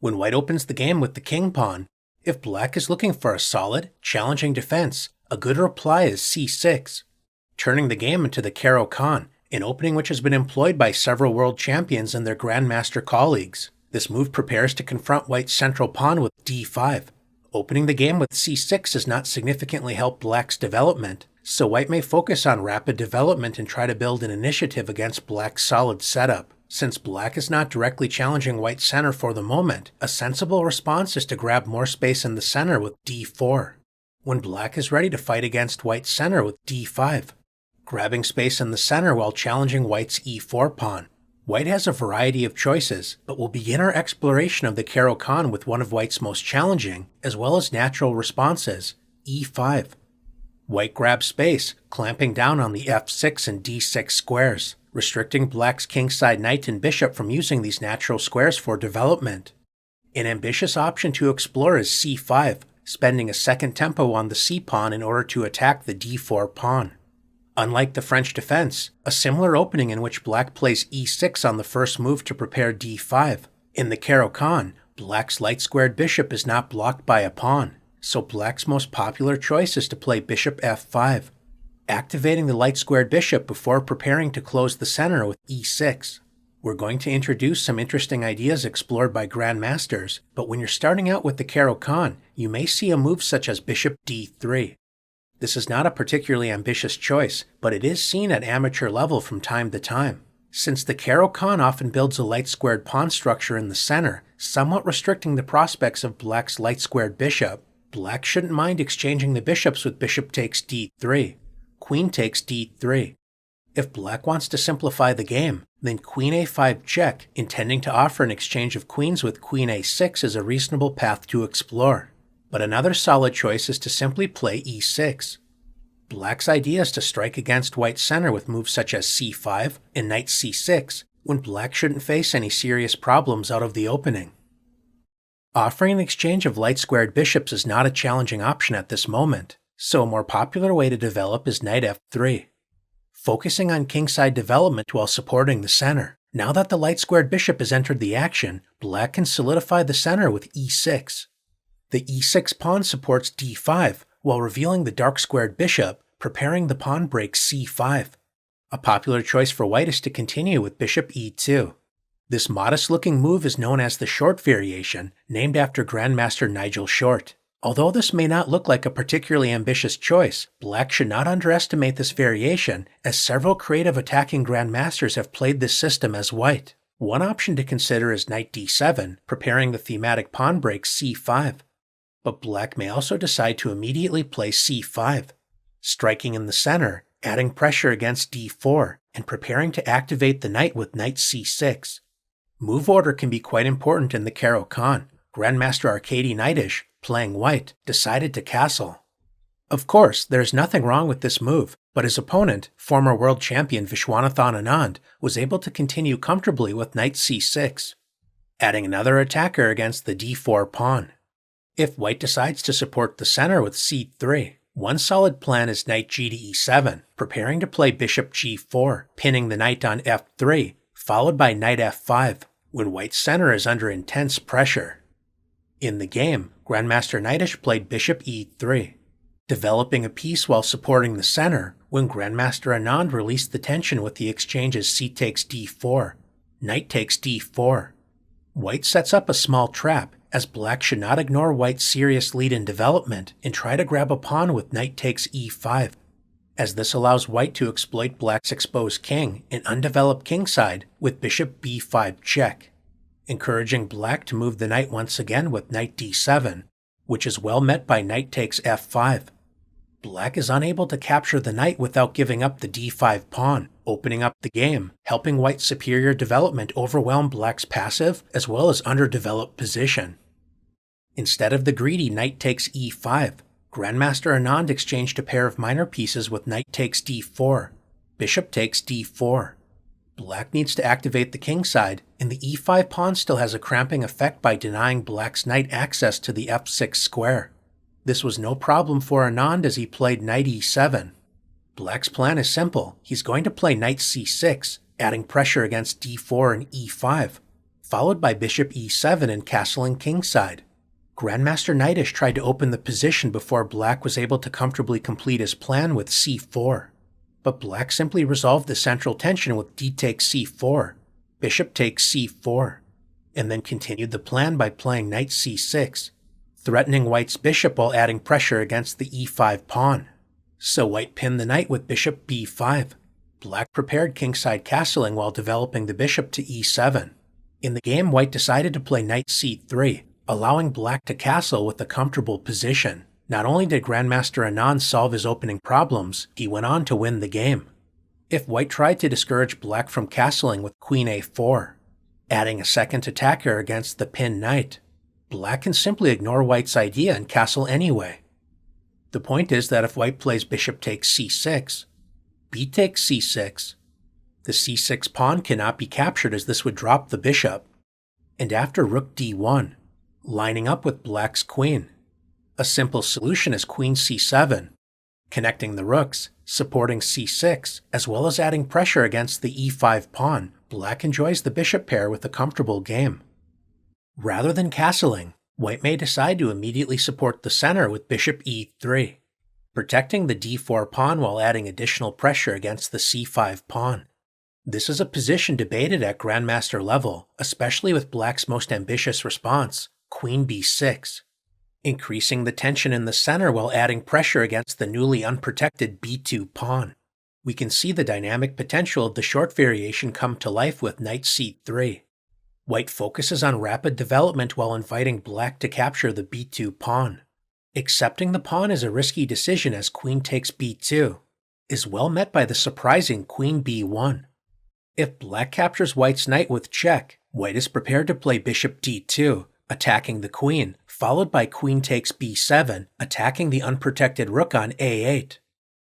When white opens the game with the king pawn, if black is looking for a solid, challenging defense, a good reply is c6, turning the game into the Caro Kann, an opening which has been employed by several world champions and their grandmaster colleagues. This move prepares to confront white's central pawn with d5. Opening the game with c6 does not significantly help black's development, so white may focus on rapid development and try to build an initiative against black's solid setup. Since black is not directly challenging white's center for the moment, a sensible response is to grab more space in the center with d4. When black is ready to fight against white's center with d5, grabbing space in the center while challenging white's e4 pawn. White has a variety of choices, but we'll begin our exploration of the Caro Kann with one of white's most challenging, as well as natural responses, e5. White grabs space, clamping down on the f6 and d6 squares, restricting black's kingside knight and bishop from using these natural squares for development. An ambitious option to explore is c5, spending a second tempo on the c-pawn in order to attack the d4 pawn. Unlike the French defense, a similar opening in which black plays e6 on the first move to prepare d5. In the Caro Kann, black's light-squared bishop is not blocked by a pawn, so black's most popular choice is to play bishop f5, activating the light-squared bishop before preparing to close the center with e6. We're going to introduce some interesting ideas explored by grandmasters, but when you're starting out with the Caro Kann, you may see a move such as bishop d3. This is not a particularly ambitious choice, but it is seen at amateur level from time to time. Since the Caro Kann often builds a light-squared pawn structure in the center, somewhat restricting the prospects of black's light-squared bishop, black shouldn't mind exchanging the bishops with bishop takes d3, queen takes d3. If black wants to simplify the game, then queen a5 check, intending to offer an exchange of queens with queen a6 is a reasonable path to explore. But another solid choice is to simply play e6. Black's idea is to strike against white's center with moves such as c5 and knight c6, when black shouldn't face any serious problems out of the opening. Offering an exchange of light-squared bishops is not a challenging option at this moment, so a more popular way to develop is knight f3, focusing on kingside development while supporting the center. Now that the light-squared bishop has entered the action, black can solidify the center with e6. The e6 pawn supports d5, while revealing the dark-squared bishop, preparing the pawn break c5. A popular choice for white is to continue with bishop e2. This modest-looking move is known as the short variation, named after Grandmaster Nigel Short. Although this may not look like a particularly ambitious choice, black should not underestimate this variation, as several creative attacking grandmasters have played this system as white. One option to consider is knight d7, preparing the thematic pawn break c5. But black may also decide to immediately play c5, striking in the center, adding pressure against d4, and preparing to activate the knight with knight c6. Move order can be quite important in the Caro Kann. Grandmaster Arkady Knightish, playing white, decided to castle. Of course, there's nothing wrong with this move, but his opponent, former world champion Vishwanathan Anand, was able to continue comfortably with knight c6, adding another attacker against the d4 pawn. If white decides to support the center with c3, one solid plan is knight g to e7, preparing to play bishop g4, pinning the knight on f3, followed by knight f5, when white's center is under intense pressure. In the game, Grandmaster Knightish played bishop e3, developing a piece while supporting the center, when Grandmaster Anand released the tension with the exchanges c takes d4, knight takes d4. White sets up a small trap, as black should not ignore white's serious lead in development and try to grab a pawn with knight takes e5, as this allows white to exploit black's exposed king and undeveloped kingside with bishop b5 check, encouraging black to move the knight once again with knight d7, which is well met by knight takes f5. Black is unable to capture the knight without giving up the d5 pawn, opening up the game, helping white's superior development overwhelm black's passive as well as underdeveloped position. Instead of the greedy knight takes e5, Grandmaster Anand exchanged a pair of minor pieces with knight takes d4, bishop takes d4. Black needs to activate the kingside, and the e5 pawn still has a cramping effect by denying black's knight access to the f6 square. This was no problem for Anand as he played knight e7. Black's plan is simple. He's going to play knight c6, adding pressure against d4 and e5, followed by bishop e7 and castling kingside. Grandmaster Knightish tried to open the position before black was able to comfortably complete his plan with c4. But black simply resolved the central tension with d takes c4, bishop takes c4, and then continued the plan by playing knight c6, threatening white's bishop while adding pressure against the e5 pawn. So white pinned the knight with bishop b5. Black prepared kingside castling while developing the bishop to e7. In the game, white decided to play knight c3, allowing black to castle with a comfortable position. Not only did Grandmaster Anand solve his opening problems, he went on to win the game. If white tried to discourage black from castling with queen a4, adding a second attacker against the pinned knight, black can simply ignore white's idea and castle anyway. The point is that if white plays bishop takes c6, b takes c6, the c6 pawn cannot be captured as this would drop the bishop, and after rook d1, lining up with black's queen. A simple solution is queen c7, connecting the rooks, supporting c6, as well as adding pressure against the e5 pawn. Black enjoys the bishop pair with a comfortable game. Rather than castling, white may decide to immediately support the center with bishop e3, protecting the d4 pawn while adding additional pressure against the c5 pawn. This is a position debated at grandmaster level, especially with black's most ambitious response, queen b6, increasing the tension in the center while adding pressure against the newly unprotected b2 pawn. We can see the dynamic potential of the short variation come to life with knight c3. White focuses on rapid development while inviting black to capture the b2 pawn. Accepting the pawn is a risky decision as queen takes b2 is well met by the surprising queen b1. If black captures white's knight with check, white is prepared to play bishop d2, attacking the queen, followed by queen takes b7, attacking the unprotected rook on a8.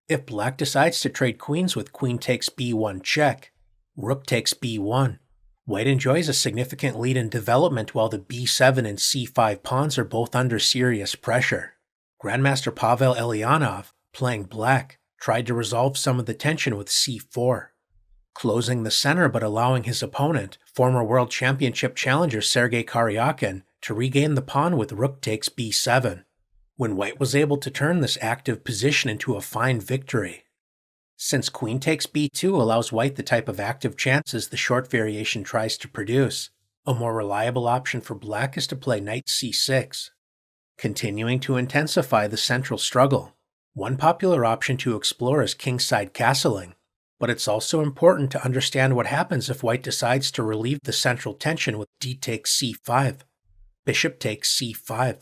If black decides to trade queens with queen takes b1 check, rook takes b1, white enjoys a significant lead in development while the b7 and c5 pawns are both under serious pressure. Grandmaster Pavel Elyanov, playing black, tried to resolve some of the tension with c4, closing the center but allowing his opponent, former World Championship challenger Sergei Karyakin, to regain the pawn with rook takes b7, when white was able to turn this active position into a fine victory. Since queen takes b2 allows white the type of active chances the short variation tries to produce, a more reliable option for black is to play knight c6, continuing to intensify the central struggle. One popular option to explore is kingside castling, but it's also important to understand what happens if white decides to relieve the central tension with d takes c5, bishop takes c5.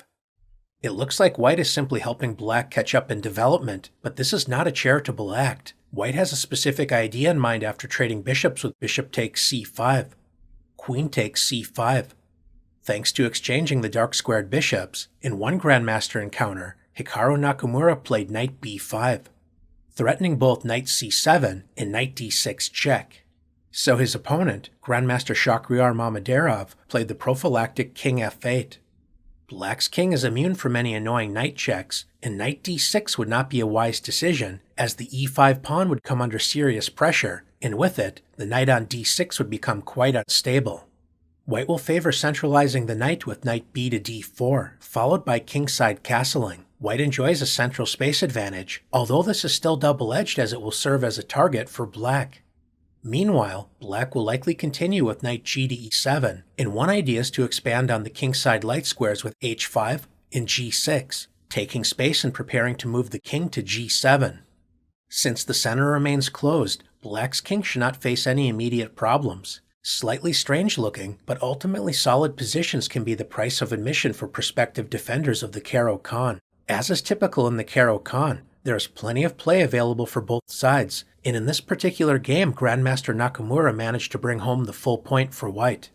It looks like white is simply helping black catch up in development, but this is not a charitable act. White has a specific idea in mind after trading bishops with bishop takes c5, queen takes c5. Thanks to exchanging the dark squared bishops, in one grandmaster encounter, Hikaru Nakamura played knight b5, threatening both knight c7 and knight d6 check. So his opponent, Grandmaster Shakhriyar Mamedyarov, played the prophylactic king f8. Black's king is immune from any annoying knight checks, and knight d6 would not be a wise decision, as the e5 pawn would come under serious pressure, and with it, the knight on d6 would become quite unstable. White will favor centralizing the knight with knight b to d4, followed by kingside castling. White enjoys a central space advantage, although this is still double-edged as it will serve as a target for black. Meanwhile, black will likely continue with knight g to e7, and one idea is to expand on the kingside light squares with h5 and g6, taking space and preparing to move the king to g7. Since the center remains closed, black's king should not face any immediate problems. Slightly strange looking, but ultimately solid positions can be the price of admission for prospective defenders of the Caro Kann. As is typical in the Caro Kann, there is plenty of play available for both sides, and in this particular game, Grandmaster Nakamura managed to bring home the full point for white.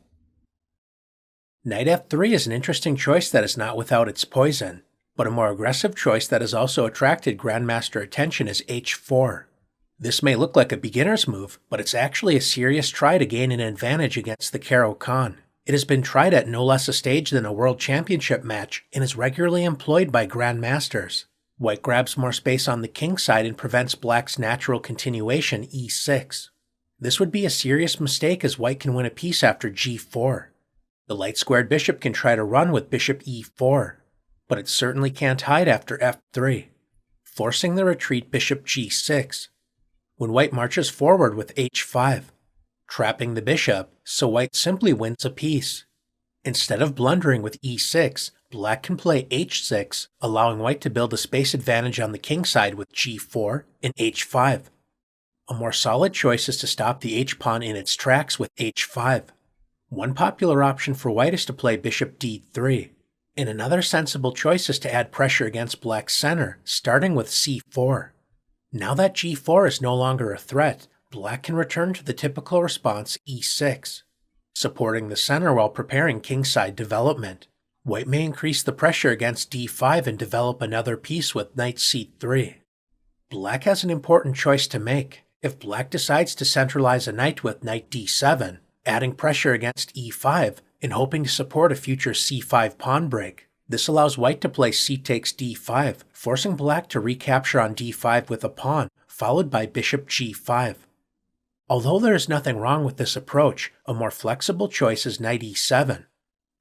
Knight f3 is an interesting choice that is not without its poison, but a more aggressive choice that has also attracted Grandmaster attention is h4. This may look like a beginner's move, but it's actually a serious try to gain an advantage against the Caro Kann. It has been tried at no less a stage than a World Championship match and is regularly employed by grandmasters. White grabs more space on the king side and prevents black's natural continuation, e6. This would be a serious mistake as white can win a piece after g4. The light-squared bishop can try to run with bishop e4, but it certainly can't hide after f3, forcing the retreat bishop g6, when white marches forward with h5, trapping the bishop, so white simply wins a piece. Instead of blundering with e6, black can play h6, allowing white to build a space advantage on the king side with g4 and h5. A more solid choice is to stop the h-pawn in its tracks with h5. One popular option for white is to play bishop d3, and another sensible choice is to add pressure against black's center, starting with c4. Now that g4 is no longer a threat, black can return to the typical response e6, supporting the center while preparing kingside development. White may increase the pressure against d5 and develop another piece with knight c3. Black has an important choice to make. If black decides to centralize a knight with knight d7, adding pressure against e5 and hoping to support a future c5 pawn break, this allows white to play c takes d5, forcing black to recapture on d5 with a pawn, followed by bishop g5. Although there is nothing wrong with this approach, a more flexible choice is knight e7,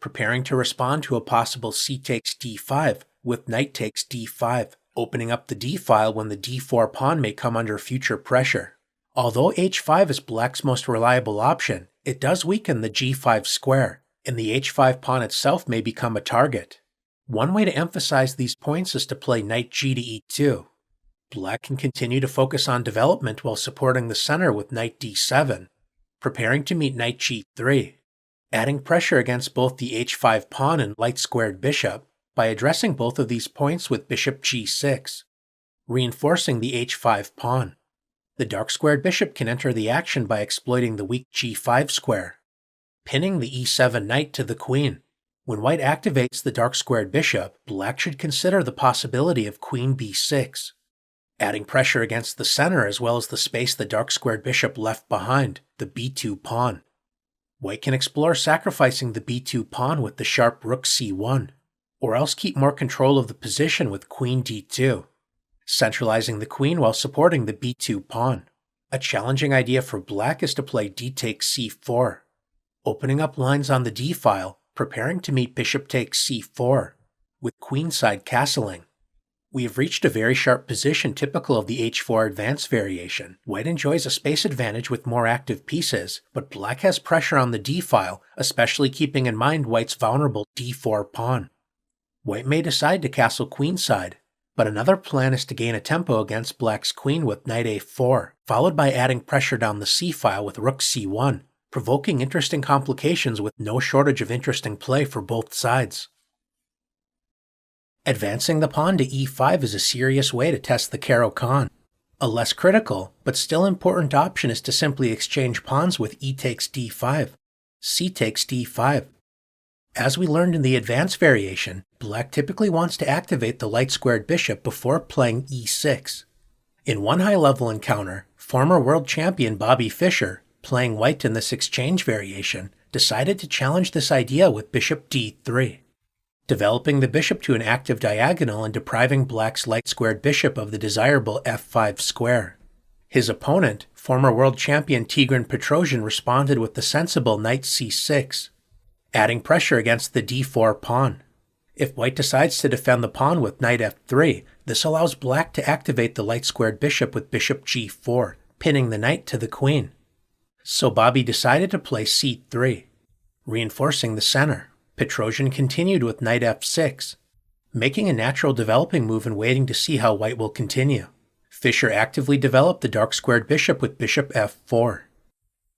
preparing to respond to a possible c takes d5 with knight takes d5, opening up the d-file when the d4 pawn may come under future pressure. Although h5 is black's most reliable option, it does weaken the g5 square, and the h5 pawn itself may become a target. One way to emphasize these points is to play knight g to e2. Black can continue to focus on development while supporting the center with knight d7, preparing to meet knight g3, adding pressure against both the h5 pawn and light-squared bishop by addressing both of these points with bishop g6, reinforcing the h5 pawn. The dark-squared bishop can enter the action by exploiting the weak g5 square, pinning the e7 knight to the queen. When white activates the dark-squared bishop, black should consider the possibility of queen b6, adding pressure against the center as well as the space the dark-squared bishop left behind, the b2 pawn. White can explore sacrificing the b2 pawn with the sharp rook c1, or else keep more control of the position with queen d2, centralizing the queen while supporting the b2 pawn. A challenging idea for black is to play d takes c4, opening up lines on the d-file, preparing to meet bishop takes c4, with queenside castling. We have reached a very sharp position typical of the h4 advance variation. White enjoys a space advantage with more active pieces, but black has pressure on the d-file, especially keeping in mind white's vulnerable d4 pawn. White may decide to castle queenside, but another plan is to gain a tempo against black's queen with knight a4, followed by adding pressure down the c-file with rook c1, provoking interesting complications with no shortage of interesting play for both sides. Advancing the pawn to e5 is a serious way to test the Caro Kann. A less critical, but still important option is to simply exchange pawns with e takes d5, c takes d5. As we learned in the advance variation, black typically wants to activate the light-squared bishop before playing e6. In one high-level encounter, former world champion Bobby Fischer, playing white in this exchange variation, decided to challenge this idea with bishop d3, developing the bishop to an active diagonal and depriving black's light-squared bishop of the desirable f5 square. His opponent, former world champion Tigran Petrosian, responded with the sensible knight c6, adding pressure against the d4 pawn. If white decides to defend the pawn with knight f3, this allows black to activate the light-squared bishop with bishop g4, pinning the knight to the queen. So Bobby decided to play c3, reinforcing the center. Petrosian continued with knight f6, making a natural developing move and waiting to see how white will continue. Fischer actively developed the dark-squared bishop with bishop f4.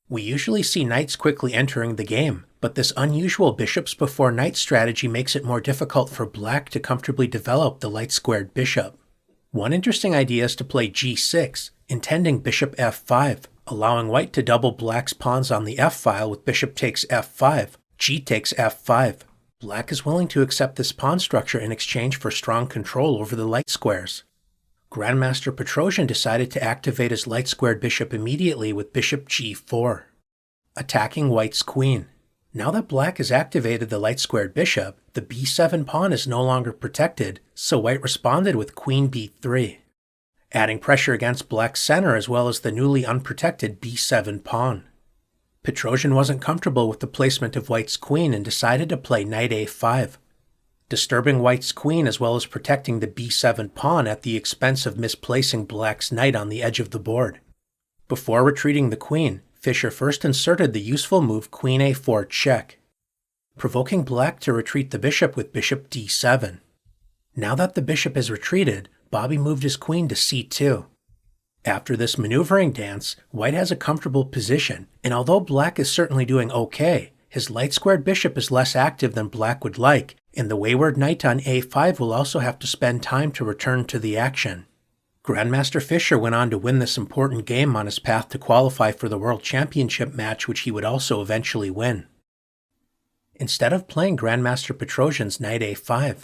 We usually see knights quickly entering the game, but this unusual bishops before knight strategy makes it more difficult for black to comfortably develop the light-squared bishop. One interesting idea is to play g6, intending bishop f5, allowing white to double black's pawns on the f-file with bishop takes f5, g takes f5. Black is willing to accept this pawn structure in exchange for strong control over the light squares. Grandmaster Petrosian decided to activate his light-squared bishop immediately with bishop g4, attacking white's queen. Now that black has activated the light-squared bishop, the b7 pawn is no longer protected, so white responded with queen b3, adding pressure against black's center as well as the newly unprotected b7 pawn. Petrosian wasn't comfortable with the placement of white's queen and decided to play knight a5, disturbing white's queen as well as protecting the b7 pawn at the expense of misplacing black's knight on the edge of the board. Before retreating the queen, Fischer first inserted the useful move queen a4 check, provoking black to retreat the bishop with bishop d7. Now that the bishop is retreated, Bobby moved his queen to c2. After this maneuvering dance, white has a comfortable position, and although black is certainly doing okay, his light-squared bishop is less active than black would like, and the wayward knight on a5 will also have to spend time to return to the action. Grandmaster Fischer went on to win this important game on his path to qualify for the World Championship match, which he would also eventually win. Instead of playing Grandmaster Petrosian's knight a5,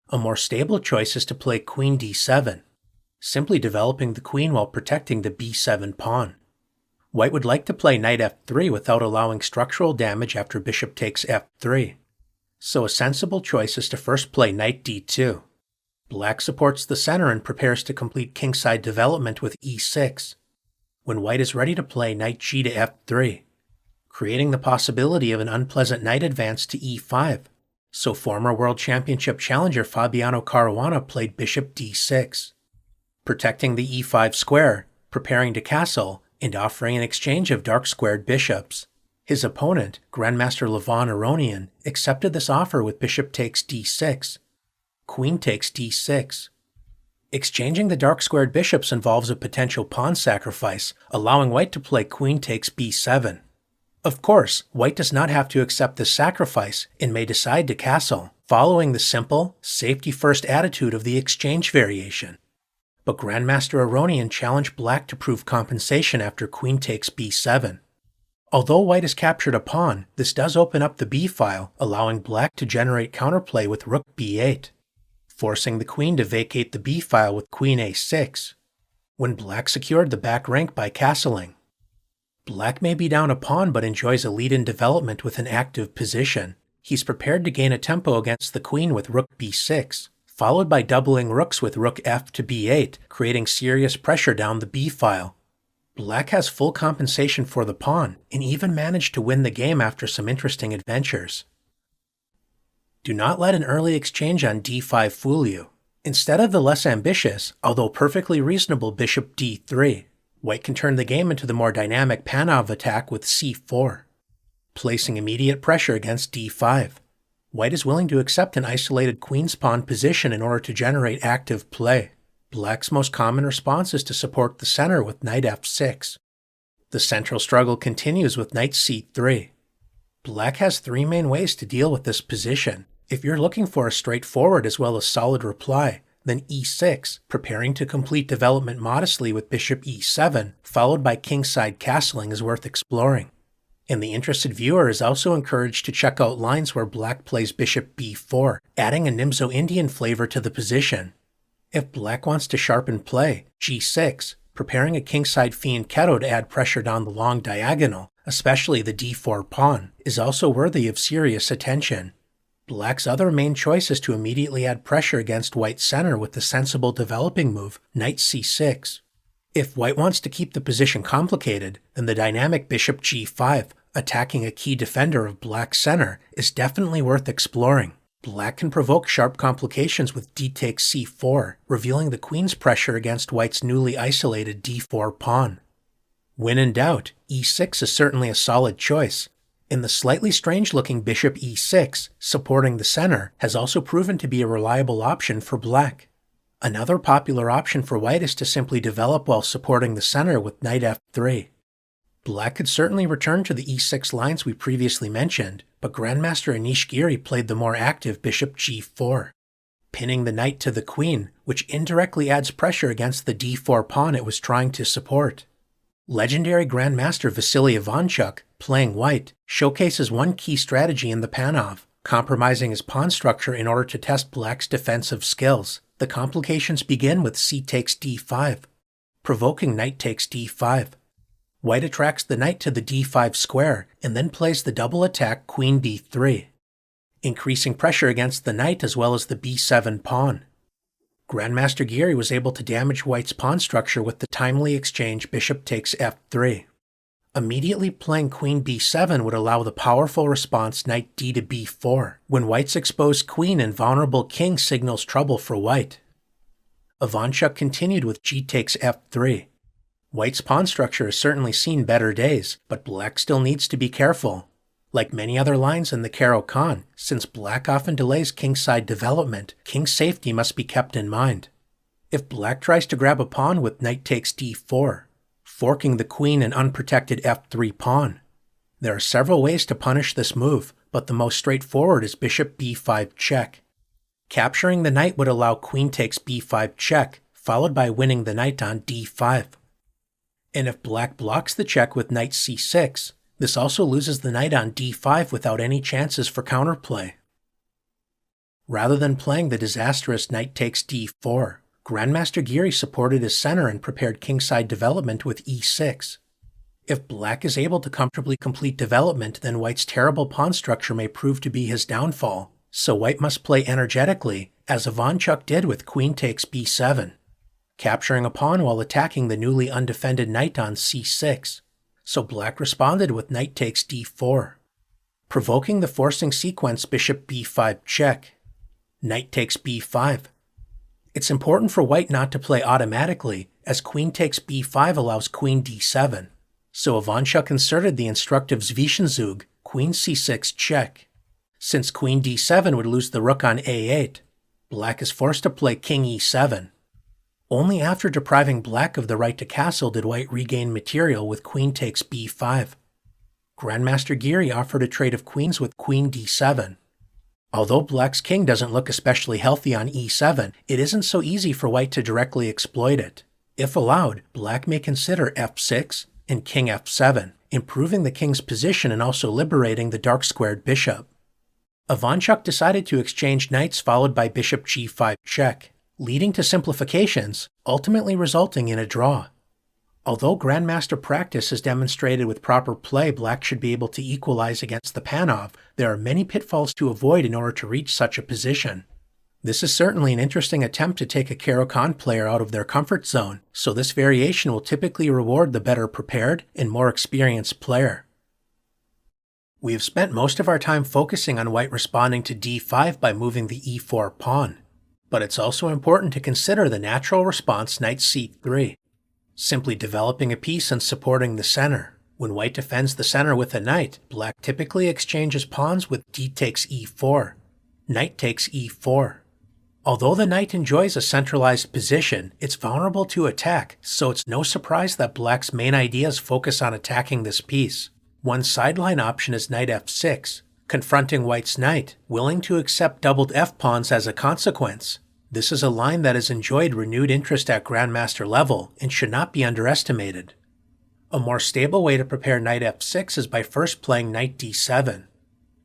a more stable choice is to play queen d7, simply developing the queen while protecting the b7 pawn. White would like to play knight f3 without allowing structural damage after bishop takes f3, so a sensible choice is to first play knight d2. Black supports the center and prepares to complete kingside development with e6, when white is ready to play knight g to f3, creating the possibility of an unpleasant knight advance to e5, so former World Championship challenger Fabiano Caruana played bishop d6, protecting the e5 square, preparing to castle, and offering an exchange of dark-squared bishops. His opponent, Grandmaster Levon Aronian, accepted this offer with bishop takes d6, queen takes d6. Exchanging the dark-squared bishops involves a potential pawn sacrifice, allowing white to play queen takes b7. Of course, white does not have to accept this sacrifice and may decide to castle, following the simple, safety-first attitude of the exchange variation. But Grandmaster Aronian challenged black to prove compensation after queen takes b7. Although white has captured a pawn, this does open up the b-file, allowing black to generate counterplay with rook b8, forcing the queen to vacate the b-file with queen a6, when black secured the back rank by castling. Black may be down a pawn but enjoys a lead in development with an active position. He's prepared to gain a tempo against the queen with rook b6, followed by doubling rooks with rook f to b8, creating serious pressure down the b-file. Black has full compensation for the pawn, and even managed to win the game after some interesting adventures. Do not let an early exchange on d5 fool you. Instead of the less ambitious, although perfectly reasonable bishop d3, white can turn the game into the more dynamic Panov attack with c4, placing immediate pressure against d5. White is willing to accept an isolated queen's pawn position in order to generate active play. Black's most common response is to support the center with knight f6. The central struggle continues with knight c3. Black has three main ways to deal with this position. If you're looking for a straightforward as well as solid reply, then e6, preparing to complete development modestly with bishop e7, followed by kingside castling, is worth exploring. And the interested viewer is also encouraged to check out lines where black plays bishop b4, adding a Nimzo-Indian flavor to the position. If black wants to sharpen play, g6, preparing a kingside fianchetto to add pressure down the long diagonal, especially the d4 pawn, is also worthy of serious attention. Black's other main choice is to immediately add pressure against white's center with the sensible developing move, knight c6. If white wants to keep the position complicated, then the dynamic bishop g5, attacking a key defender of black's center, is definitely worth exploring. Black can provoke sharp complications with d takes c4, revealing the queen's pressure against white's newly isolated d4 pawn. When in doubt, e6 is certainly a solid choice. And the slightly strange-looking bishop e6, supporting the center, has also proven to be a reliable option for black. Another popular option for white is to simply develop while supporting the center with knight f3. Black could certainly return to the e6 lines we previously mentioned, but Grandmaster Anish Giri played the more active bishop g4, pinning the knight to the queen, which indirectly adds pressure against the d4 pawn it was trying to support. Legendary Grandmaster Vasily Ivanchuk, playing white, showcases one key strategy in the Panov, compromising his pawn structure in order to test black's defensive skills. The complications begin with c takes d5, provoking knight takes d5. White attracts the knight to the d5 square and then plays the double attack queen b3, increasing pressure against the knight as well as the b7 pawn. Grandmaster Giri was able to damage white's pawn structure with the timely exchange bishop takes f3. Immediately playing queen b7 would allow the powerful response knight d to b4, when white's exposed queen and vulnerable king signals trouble for white. Ivanchuk continued with g takes f3. White's pawn structure has certainly seen better days, but black still needs to be careful. Like many other lines in the Caro Kann, since black often delays kingside development, king safety must be kept in mind. If black tries to grab a pawn with knight takes d4, forking the queen and unprotected f3 pawn. There are several ways to punish this move, but the most straightforward is bishop b5 check. Capturing the knight would allow queen takes b5 check, followed by winning the knight on d5. And if black blocks the check with knight c6, this also loses the knight on d5 without any chances for counterplay. Rather than playing the disastrous knight takes d4, Grandmaster Giri supported his center and prepared kingside development with e6. If black is able to comfortably complete development, then white's terrible pawn structure may prove to be his downfall, so white must play energetically, as Ivanchuk did with queen takes b7, capturing a pawn while attacking the newly undefended knight on c6, so black responded with knight takes d4, provoking the forcing sequence bishop b5 check, knight takes b5. It's important for white not to play automatically, as queen takes b5 allows queen d7, so Ivanchuk inserted the instructive Zwischenzug, queen c6 check. Since queen d7 would lose the rook on a8, black is forced to play king e7. Only after depriving black of the right to castle did white regain material with queen takes b5. Grandmaster Giri offered a trade of queens with queen d7. Although black's king doesn't look especially healthy on e7, it isn't so easy for white to directly exploit it. If allowed, black may consider f6 and king f7, improving the king's position and also liberating the dark-squared bishop. Ivanchuk decided to exchange knights followed by bishop g5 check, leading to simplifications, ultimately resulting in a draw. Although Grandmaster practice has demonstrated with proper play black should be able to equalize against the Panov, there are many pitfalls to avoid in order to reach such a position. This is certainly an interesting attempt to take a Caro Kann player out of their comfort zone, so this variation will typically reward the better prepared and more experienced player. We have spent most of our time focusing on white responding to d5 by moving the e4 pawn, but it's also important to consider the natural response knight c3. Simply developing a piece and supporting the center. When white defends the center with a knight, black typically exchanges pawns with d takes e4, knight takes e4. Although the knight enjoys a centralized position, it's vulnerable to attack, so it's no surprise that black's main ideas focus on attacking this piece. One sideline option is knight f6, confronting white's knight, willing to accept doubled f-pawns as a consequence. This is a line that has enjoyed renewed interest at Grandmaster level and should not be underestimated. A more stable way to prepare knight f6 is by first playing knight d7.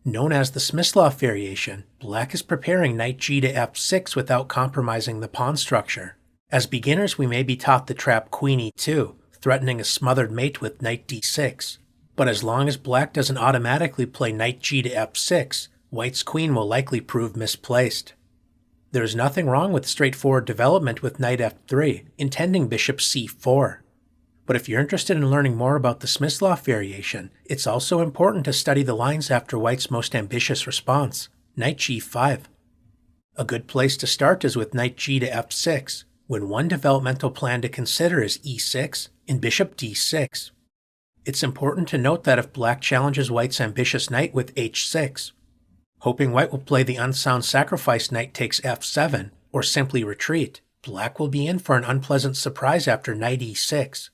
Known as the Smyslov variation, black is preparing knight g to f6 without compromising the pawn structure. As beginners, we may be taught the trap queen e2, threatening a smothered mate with knight d6. But as long as black doesn't automatically play knight g to f6, white's queen will likely prove misplaced. There is nothing wrong with straightforward development with knight f3, intending bishop c4. But if you're interested in learning more about the Smyslov variation, it's also important to study the lines after white's most ambitious response, knight g5. A good place to start is with knight g to f6, when one developmental plan to consider is e6 and bishop d6. It's important to note that if black challenges white's ambitious knight with h6, hoping white will play the unsound sacrifice knight takes f7, or simply retreat, black will be in for an unpleasant surprise after knight e6.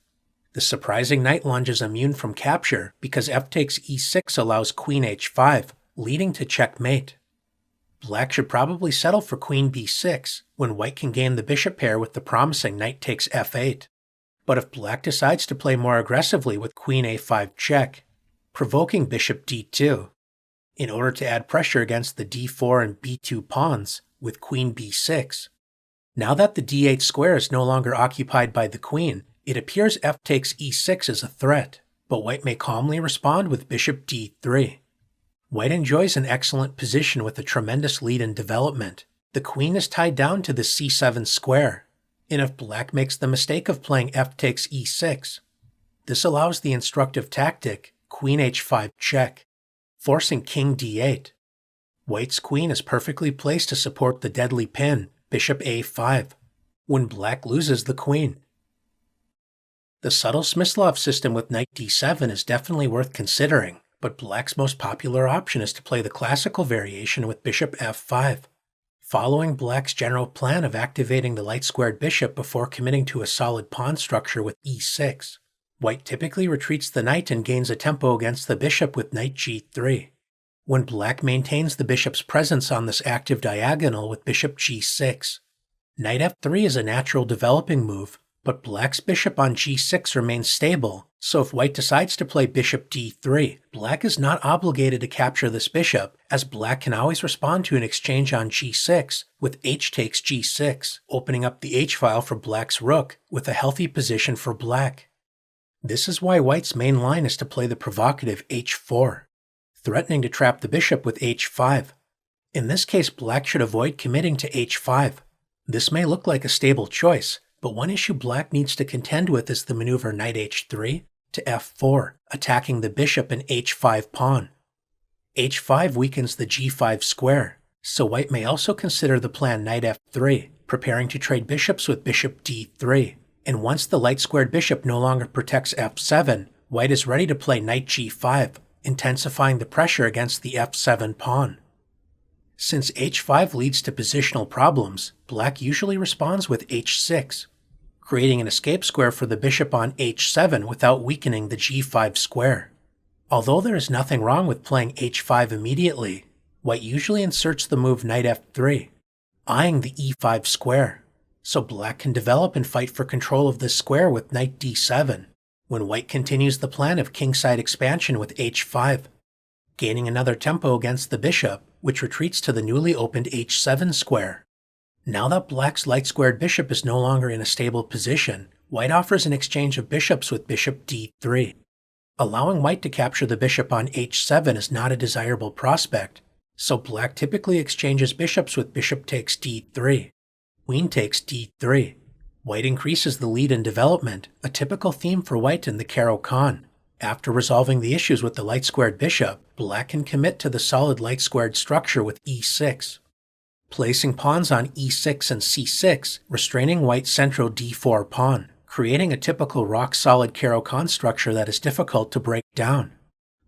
The surprising knight lunge is immune from capture because f takes e6 allows queen h5, leading to checkmate. Black should probably settle for queen b6, when white can gain the bishop pair with the promising knight takes f8. But if black decides to play more aggressively with queen a5 check, provoking bishop d2, in order to add pressure against the d4 and b2 pawns with queen b6. Now that the d8 square is no longer occupied by the queen, it appears f takes e6 is a threat, but white may calmly respond with bishop d3. White enjoys an excellent position with a tremendous lead in development. The queen is tied down to the c7 square, and if black makes the mistake of playing f takes e6, This allows the instructive tactic Queen h5 check, forcing King d8. White's queen is perfectly placed to support the deadly pin, Bishop a5, when Black loses the queen. The subtle Smyslov system with Knight d7 is definitely worth considering, but Black's most popular option is to play the classical variation with Bishop f5. Following Black's general plan of activating the light-squared bishop before committing to a solid pawn structure with e6, White typically retreats the knight and gains a tempo against the bishop with Knight g3. When Black maintains the bishop's presence on this active diagonal with Bishop g6. Knight f3 is a natural developing move, but Black's bishop on g6 remains stable, so if White decides to play Bishop d3, Black is not obligated to capture this bishop, as Black can always respond to an exchange on g6 with h takes g6, opening up the h-file for Black's rook with a healthy position for Black. This is why White's main line is to play the provocative h4, threatening to trap the bishop with h5. In this case, Black should avoid committing to h5. This may look like a stable choice, but one issue Black needs to contend with is the maneuver Knight h3 to f4, attacking the bishop and h5 pawn. h5 weakens the g5 square, so White may also consider the plan Knight f3, preparing to trade bishops with Bishop d3. And once the light-squared bishop no longer protects f7, White is ready to play Knight g5, intensifying the pressure against the f7 pawn. Since h5 leads to positional problems, Black usually responds with h6, creating an escape square for the bishop on h7 without weakening the g5 square. Although there is nothing wrong with playing h5 immediately, White usually inserts the move Knight f3, eyeing the e5 square, so Black can develop and fight for control of this square with Knight d7, when White continues the plan of kingside expansion with h5, gaining another tempo against the bishop, which retreats to the newly opened h7 square. Now that Black's light-squared bishop is no longer in a stable position, White offers an exchange of bishops with Bishop d3. Allowing White to capture the bishop on h7 is not a desirable prospect, so Black typically exchanges bishops with Bishop takes d3. Queen takes d3. White increases the lead in development, a typical theme for White in the Caro Kann. After resolving the issues with the light-squared bishop, Black can commit to the solid light-squared structure with e6, placing pawns on e6 and c6, restraining White's central d4 pawn, creating a typical rock-solid Caro Kann structure that is difficult to break down.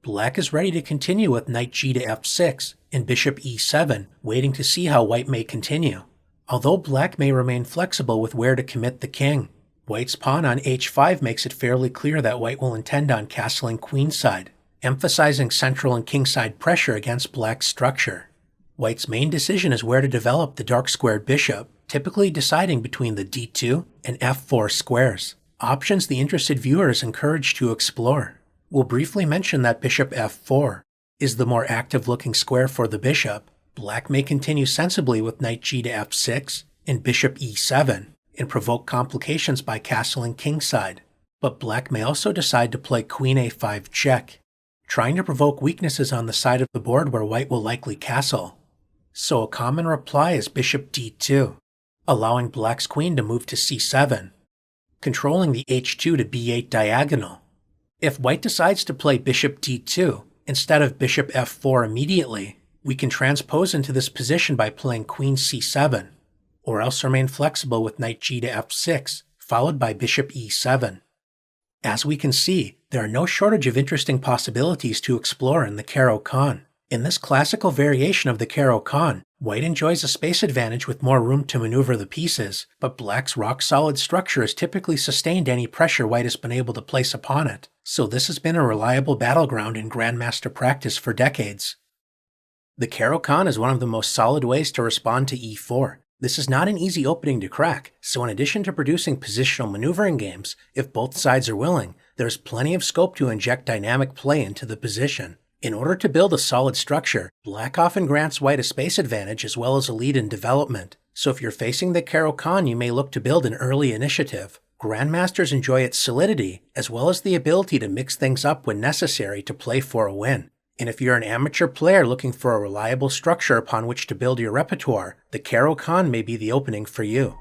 Black is ready to continue with Knight g to f6 and Bishop e7, waiting to see how White may continue. Although Black may remain flexible with where to commit the king, White's pawn on h5 makes it fairly clear that White will intend on castling queenside, emphasizing central and kingside pressure against Black's structure. White's main decision is where to develop the dark-squared bishop, typically deciding between the d2 and f4 squares, options the interested viewer is encouraged to explore. We'll briefly mention that Bishop f4 is the more active-looking square for the bishop. Black may continue sensibly with Knight g to f6 and Bishop e7 and provoke complications by castling kingside, but Black may also decide to play Queen a5 check, trying to provoke weaknesses on the side of the board where White will likely castle. So a common reply is Bishop d2, allowing Black's queen to move to c7, controlling the h2 to b8 diagonal. If White decides to play Bishop d2 instead of Bishop f4 immediately, we can transpose into this position by playing Queen c7, or else remain flexible with Knight g to f6, followed by Bishop e7. As we can see, there are no shortage of interesting possibilities to explore in the Caro Kann. In this classical variation of the Caro Kann, White enjoys a space advantage with more room to maneuver the pieces, but Black's rock-solid structure has typically sustained any pressure White has been able to place upon it, so this has been a reliable battleground in Grandmaster practice for decades. The Caro Kann is one of the most solid ways to respond to e4. This is not an easy opening to crack, so in addition to producing positional maneuvering games, if both sides are willing, there's plenty of scope to inject dynamic play into the position. In order to build a solid structure, Black often grants White a space advantage as well as a lead in development, so if you're facing the Caro Kann, you may look to build an early initiative. Grandmasters enjoy its solidity, as well as the ability to mix things up when necessary to play for a win. And if you're an amateur player looking for a reliable structure upon which to build your repertoire, the Caro Kann may be the opening for you.